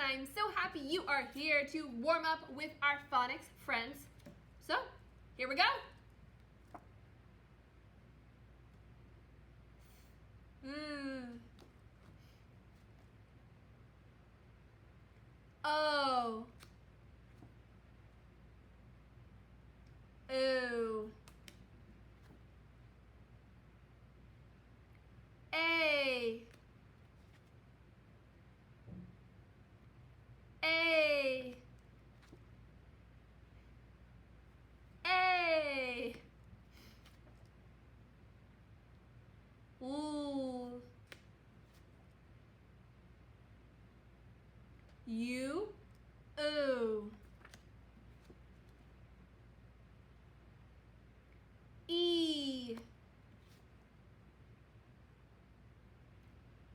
I'm so happy you are here to warm up with our phonics friends. So, here we go. O. Ooh. A. A. A. Ooh. U. Ooh. E.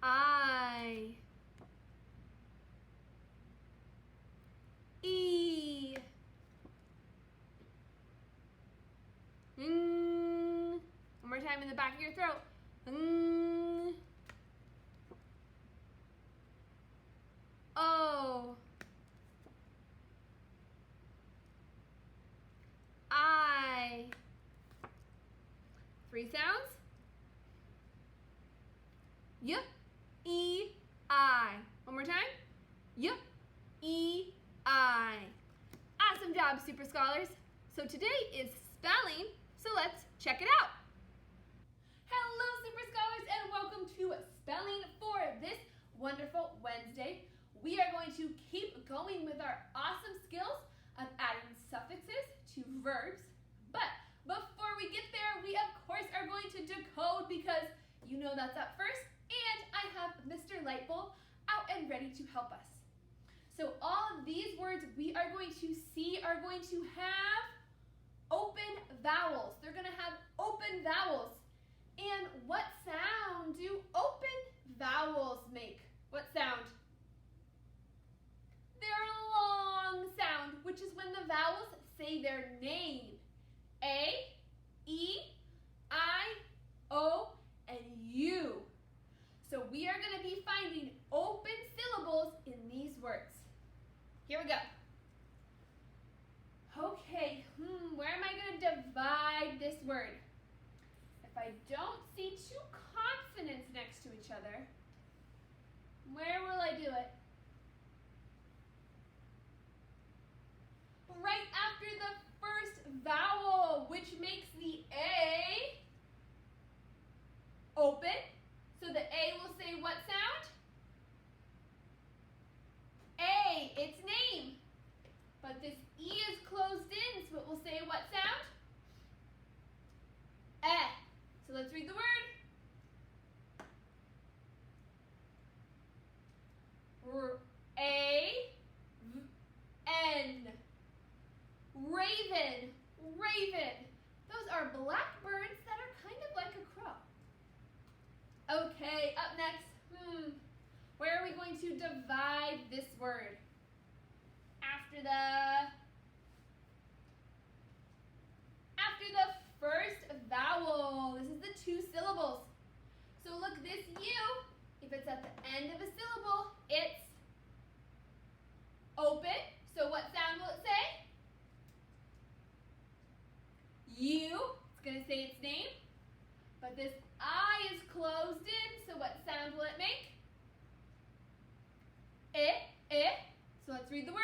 I. E. One more time in the back of your throat. O. I. 3 sounds. Y, E, I. One more time. Y, E, I. Awesome job, Super Scholars. So today is spelling, so let's check it out. Hello, Super Scholars, and welcome to Spelling for this wonderful Wednesday. We are going to keep going with our awesome skills of adding suffixes to verbs. But before we get there, we of course are going to decode because you know that's up first. And I have Mr. Lightbulb out and ready to help us. So all of these words we are going to see are going to have open vowels. They're going to have open vowels. And what sound do open vowels make? What sound? They're a long sound, which is when the vowels say their name. A, E, I, O, and U. So we are going to be finding open syllables in these words. Here we go. Okay, where am I going to divide this word? If I don't see two consonants next to each other, where will I do it? Right after the first vowel, which makes the A open. So the A will say what sound? A, its name. But this E is closed in, so it will say what sound? Eh. So let's read the word. A-V-N. Raven. Raven. Those are blackbirds that are kind of like a crow. Okay, up next, where are we going to divide this word? After the first vowel. This is the 2 syllables. So look, this U, if it's at the end of a syllable, it's open. So what sound will it say? U, it's going to say its name. But this I is closed in, so what sound will it make? I. So let's read the word.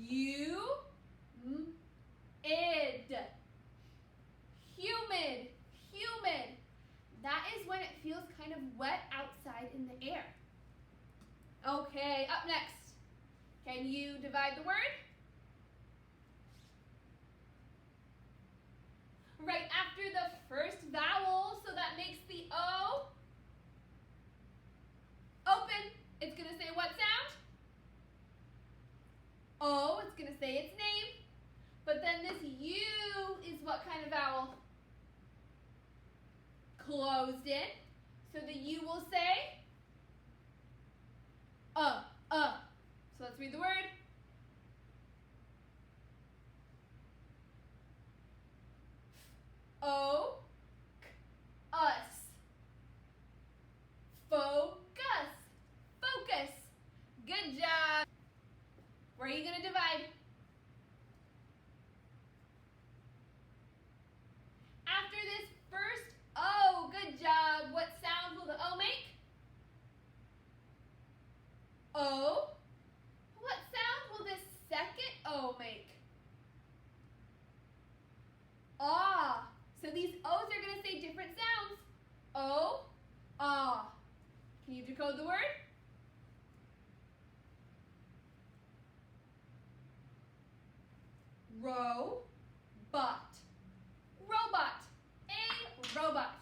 Humid. Humid. Humid. That is when it feels kind of wet outside in the air. Okay, up next. Can you divide the word? Right after the first vowel, so that makes the O open. It's going to say what sound? O, it's going to say its name. But then this U is what kind of vowel? Closed in. So the U will say So let's read the word. O, us. Can you decode the word? Robot. Robot. A robot.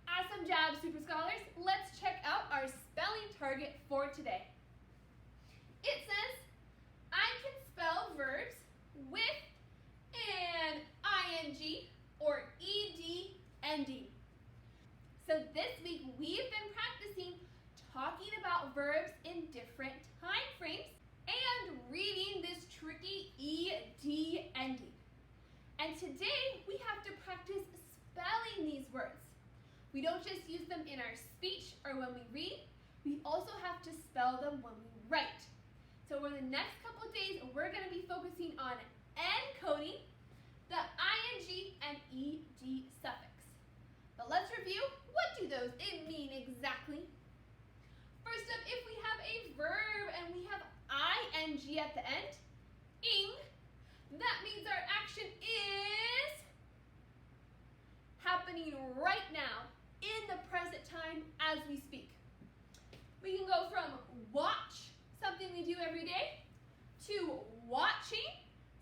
Awesome job, Super Scholars. Let's check out our spelling target for today. It says, I can spell verbs with an ing or ed ending. So this week we've been practicing talking about verbs in different time frames and reading this tricky ed ending. And today we have to practice spelling these words. We don't just use them in our speech or when we read, we also have to spell them when we write. So over the next couple of days, we're going to be focusing on encoding the ing and ed suffix. But let's review, what do those mean exactly? First up, if we have a verb and we have ing at the end, ing, that means our action is happening right now in the present time as we speak. We can go from watch, something we do every day, to watching,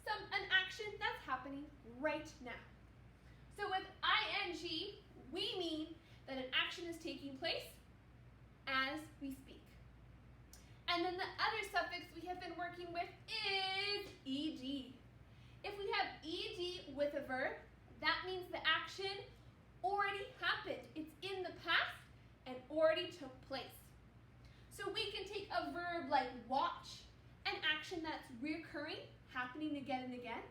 an action that's happening right now. So with ing, we mean that an action is taking place as we speak. And then the other suffix we have been working with is ed. If we have ed with a verb, that means the action already happened. It's in the past and already took place. So we can take a verb like watch, an action that's recurring, happening again and again.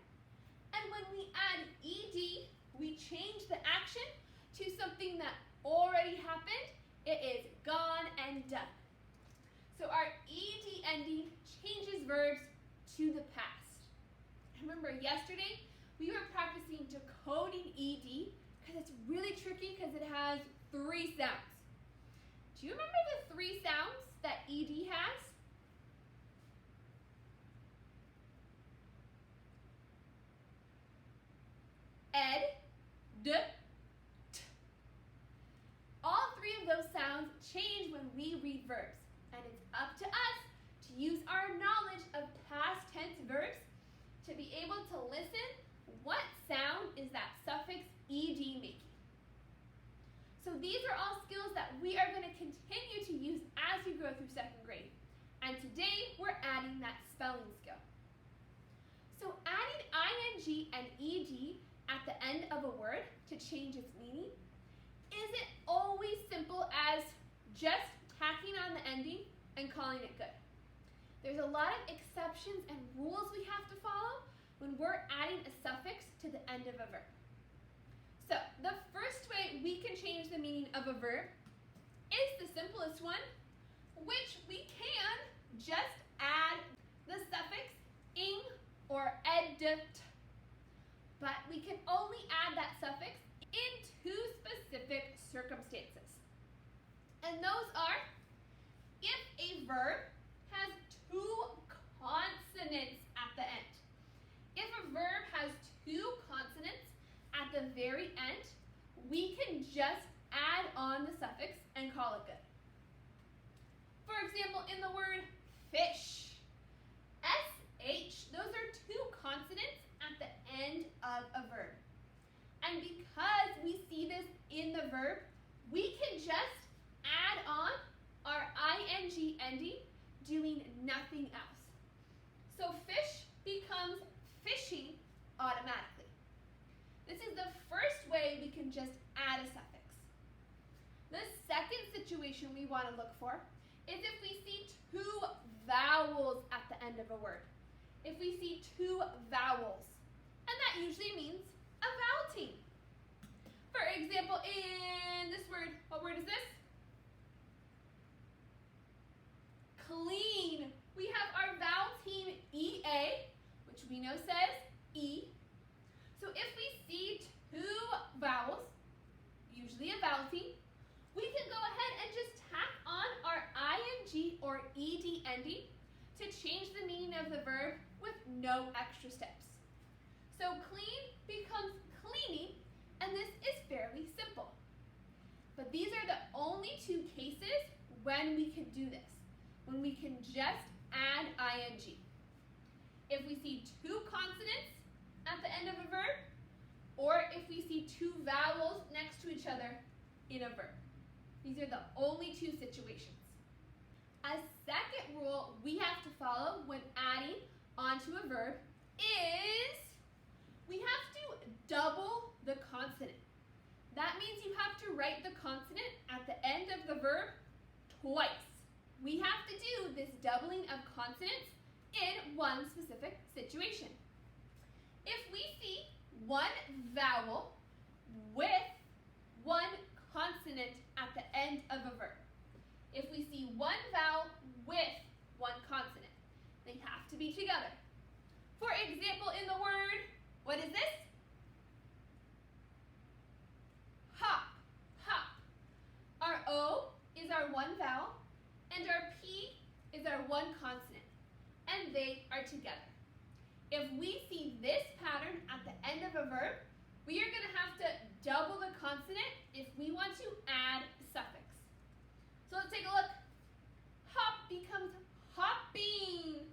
And when we add ed, we change the action to something that already happened. It is gone and done. So our ed ending changes verbs to the past. Remember yesterday, we were practicing decoding ed because it's really tricky because it has 3 sounds. Do you remember the 3 sounds that ed has? Ed, d, t. All 3 of those sounds change when we read verbs, and it's up to us to use our knowledge of past tense verbs to be able to listen what sound is that suffix ed making. So these are all skills that we are going to continue to use as we go through 2nd grade. And today we're adding that spelling skill. So adding ing and ed at the end of a word to change its meaning isn't always simple as just tacking on the ending and calling it good. There's a lot of exceptions and rules we have to follow when we're adding a suffix to the end of a verb. So the first way we can change the meaning of a verb is the simplest one, which we can just add the suffix ing or ed. But we can only add that suffix in 2 specific circumstances. And those are if a verb has 2 consonants at the end. If a verb has 2 consonants at the very end, we can just add on the suffix and call it good. For example, in the word fish, sh, those are 2 consonants at the end of a verb. And because we see this in the verb, we can just add on our ing ending, doing nothing else. So fish becomes fishing automatically. This is the first way we can just add a suffix. The second situation we want to look for is if we see 2 vowels at the end of a word. If we see 2 vowels, and that usually means a vowel team. For example, in this word, what word is this? Clean. We have our vowel team EA, which we know says E. So if we see 2 vowels, usually a vowel team, we can go ahead and just tack on our ing or ed ending to change the meaning of the verb with no extra steps. So clean becomes cleaning, and this is fairly simple. But these are the only 2 cases when we can do this, when we can just add ing. If we see two consonants at the end of a verb, or if we see two vowels next to each other in a verb. These are the only two situations. A second rule we have to follow when adding onto a verb is we have to double the consonant. That means you have to write the consonant at the end of the verb twice. We have to do this doubling of consonants in one specific situation. If we see one vowel with one consonant at the end of a verb, if we see one vowel with one consonant, they have to be together. For example, in the word, what is this? Hop, hop. Our O is our one vowel, and our P is our one consonant, and they are together. If we see this pattern at the end of a verb, we are going to have to double the consonant if we want to add a suffix. So let's take a look. Hop becomes hopping,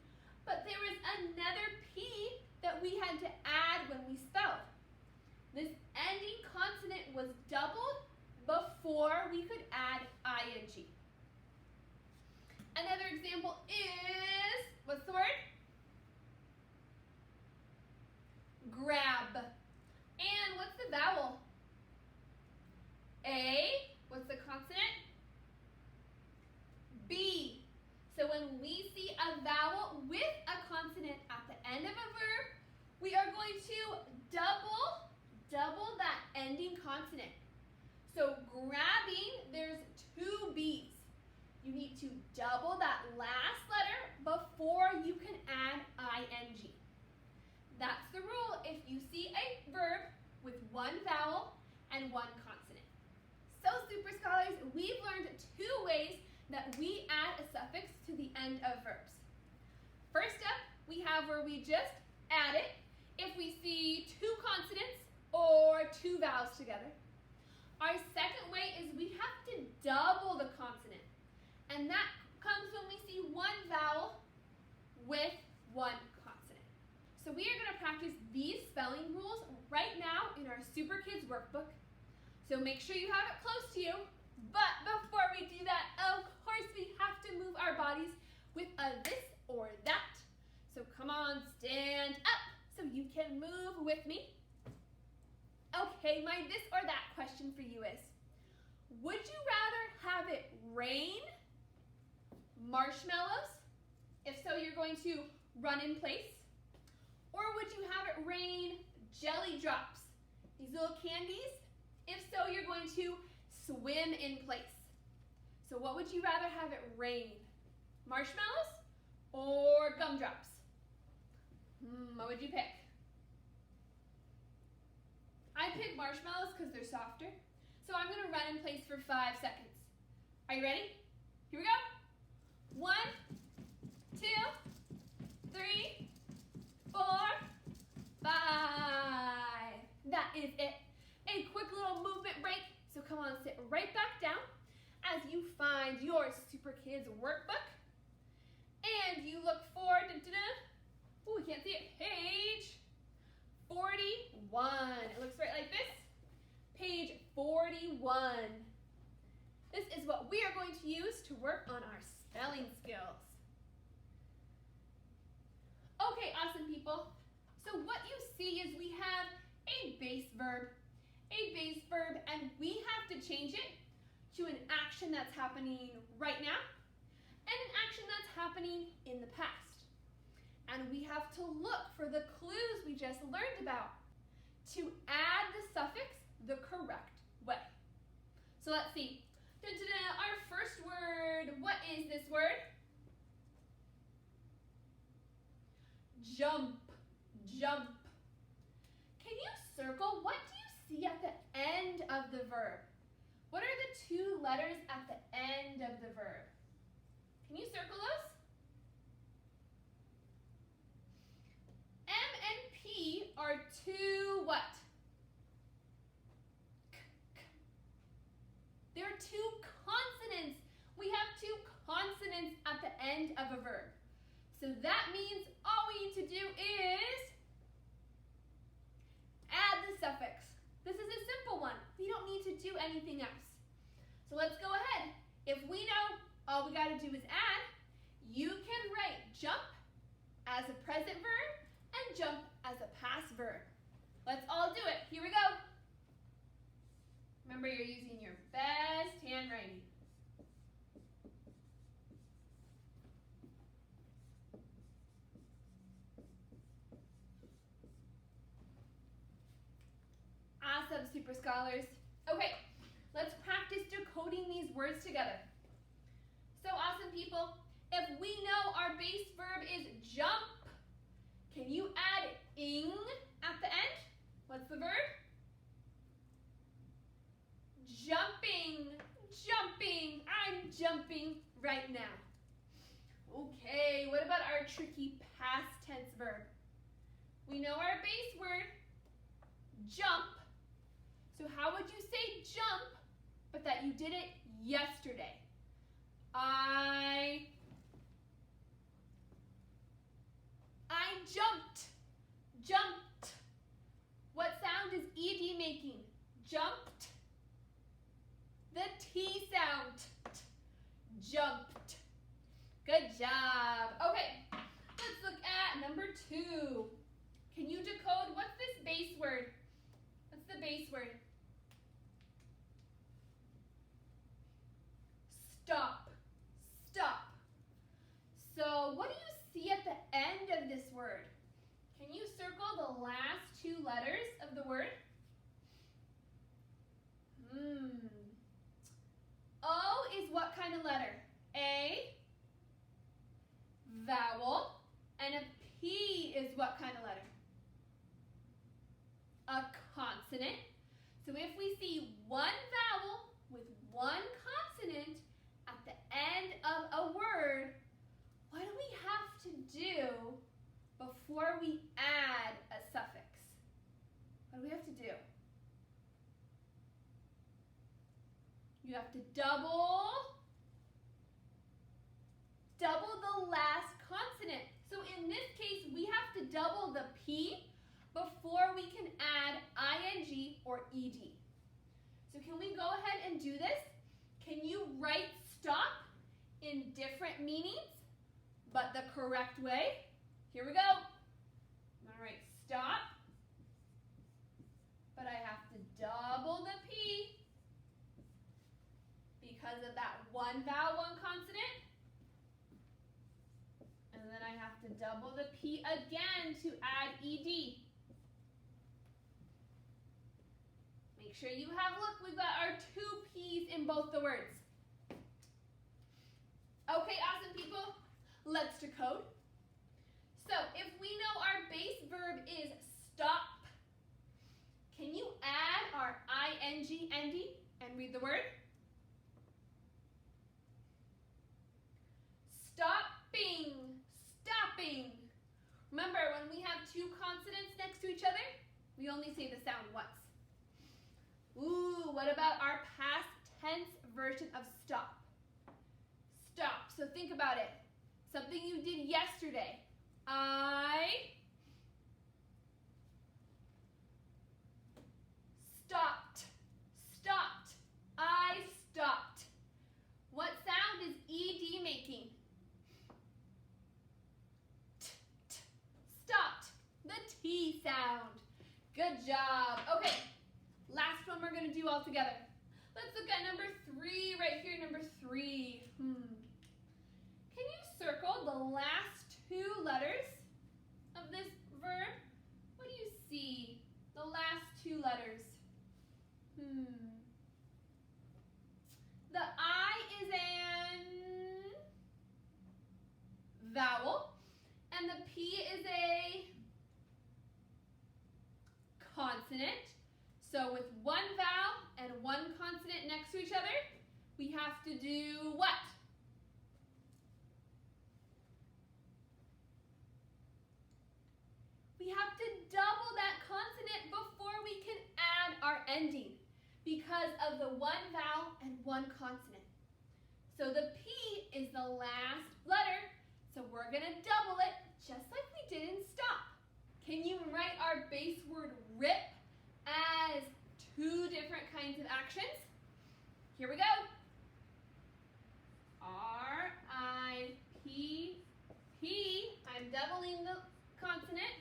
but there was another P that we had to add when we spelled. This ending consonant was doubled before we could add ing. Another example is, what's the word? Grab. And what's the vowel? A. What's the consonant? B. So when we see a vowel with a consonant at the end of a verb, we are going to double that ending consonant. So grabbing, there's two B's. You need to double that last letter before you can add ing. That's the rule if you see a verb with one vowel and one consonant. So Super Scholars, we've learned two ways that we add a suffix to the end of verbs. First up, we have where we just add it if we see two consonants or two vowels together. Our second way is we have to double the consonant, and that comes when we see one vowel with one consonant. So we are going to practice these spelling rules right now in our Super Kids workbook. So make sure you have it close to you. But before we do that, of course, we have to move our bodies with a this or that. So come on, stand up so you can move with me. Okay, my this or that question for you is, would you rather have it rain marshmallows? If so, you're going to run in place. Or would you have it rain jelly drops? These little candies? If so, you're going to swim in place. So what would you rather have it rain? Marshmallows or gumdrops? What would you pick? I pick marshmallows because they're softer. So I'm going to run in place for 5 seconds. Are you ready? Here we go. 1, 2, 3, 4, 5. That is it. A quick little movement break. So come on, sit right back down as you find your Super Kids workbook. And you look for, oh, we can't see it, page 41. It looks right like this. Page 41. This is what we are going to use to work on our spelling skills. Okay, awesome people. So what you see is we have a base verb, and we have to change it to an action that's happening right now and an action that's happening in the past. And we have to look for the clues we just learned about to add the suffix the correct way. So let's see. Our first word, what is this word? Jump, jump. Can you circle? What do you see at the end of the verb? What are the 2 letters at the end of the verb? Can you circle those? M and P are 2 what? They're 2 consonants. We have 2 consonants at the end of a verb. So that means all we need to do is add the suffix. This is a simple one. We don't need to do anything else. So let's go ahead. If we know all we got to do is add, you can write jump as a present verb and jump as a past verb. Let's all do it. Here we go. Remember, you're using your best handwriting. Awesome, Super Scholars. Okay, let's practice decoding these words together. So awesome, people. If we know our base verb is jump, can you add ing at the end? What's the verb? Jumping, jumping. I'm jumping right now. Okay, what about our tricky past tense verb? We know our base word, jump. So how would you say jump, but that you did it yesterday? I jumped, jumped. What sound is ed making? Jumped. The T sound, jumped. Good job. Okay, let's look at number 2. Can you decode, what's this base word? What's the base word? Stop, stop. So what do you see at the end of this word? Can you circle the last 2 letters of the word? O is what kind of letter? A, vowel, and a P is what kind of letter? A consonant. So if we see one vowel with one consonant at the end of a word, what do we have to do before we add a suffix? What do we have to do? You have to double the last consonant. So in this case, we have to double the P before we can add ing or ed. So can we go ahead and do this? Can you write stop in different meanings, but the correct way? Here we go. I'm going to write stop, but I have to double the P because of that one vowel, one consonant. And then I have to double the P again to add ed. Make sure you have, look, we've got our 2 P's in both the words. Okay, awesome people, let's decode. So if we know our base verb is stop, can you add our ing ending and read the word? Stopping, stopping. Remember, when we have 2 consonants next to each other, we only say the sound once. Ooh, what about our past tense version of stop? Stop, so think about it. Something you did yesterday. I stopped, stopped. I stopped. What sound is ed making? Stopped. The T sound. Good job. Okay, last one we're going to do all together. Let's look at number 3 right here, number 3. Can you circle the last 2 letters of this verb? What do you see? The last 2 letters. The I is an vowel, and the P is a consonant. So with one vowel and one consonant next to each other, we have to do what? We have to double that consonant before we can add our ending because of the one vowel and one consonant. So the P is the last letter, so we're gonna double it just like we did in stop. Can you write our base word rip as two different kinds of actions? Here we go. R-I-P-P. I'm doubling the consonant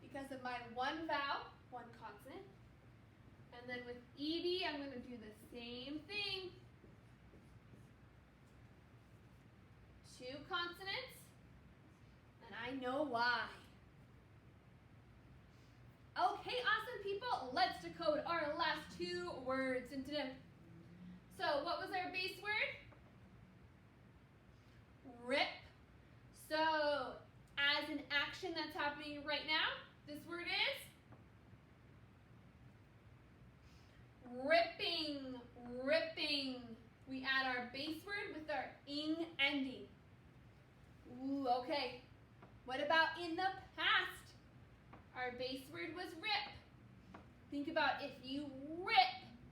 because of my one vowel, one consonant. And then with ED, I'm going to do the same thing. Two consonants, and I know why. Okay, awesome people, let's decode our last two words in today. So what was our base word? Rip. So as an action that's happening right now, this word is ripping, ripping. We add our base word with our ing ending. Ooh, okay. What about in the past? Our base word was rip. Think about if you rip,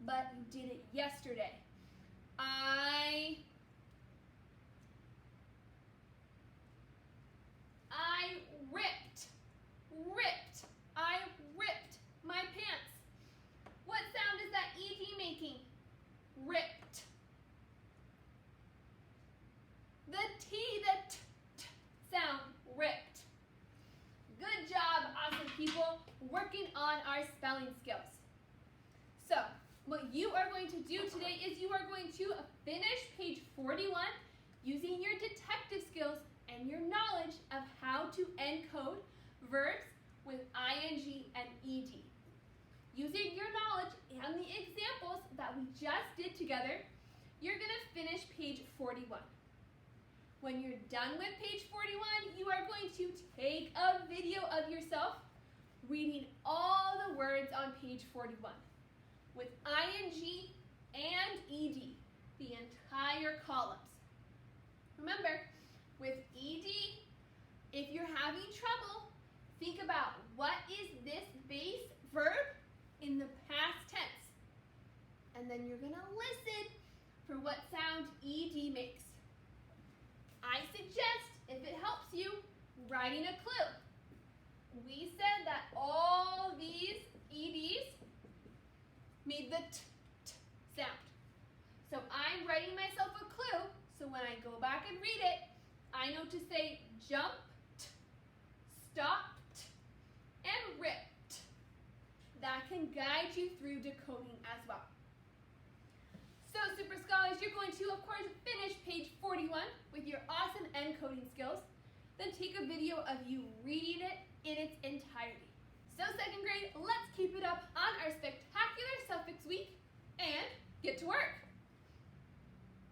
but you did it yesterday. I ripped. I ripped my pants. What sound is that ED making? Ripped. The T, the t sound, ripped. Good job, awesome people, working on our spelling skills. So, what you are going to do today is you are going to finish page 41 using your detective skills and your knowledge of how to encode verbs with ing and ed. Using your knowledge and the examples that we just did together, you're going to finish page 41. When you're done with page 41, you are going to take a video of yourself reading all the words on page 41 with ing and ed, the entire columns. Remember, with ed, if you're having trouble, think about what is this base verb in the past tense. And then you're going to listen for what sound ed makes. I suggest, if it helps you, writing a clue. We said that all these eds made the t sound. So I'm writing myself a clue, so when I go back and read it, I know to say jumped, stopped, and ripped. That can guide you through decoding as well. So Super Scholars, you're going to, of course, finish page 41 with your awesome encoding skills, then take a video of you reading it in its entirety. So second grade, let's keep it up on our spectacular suffix week and get to work.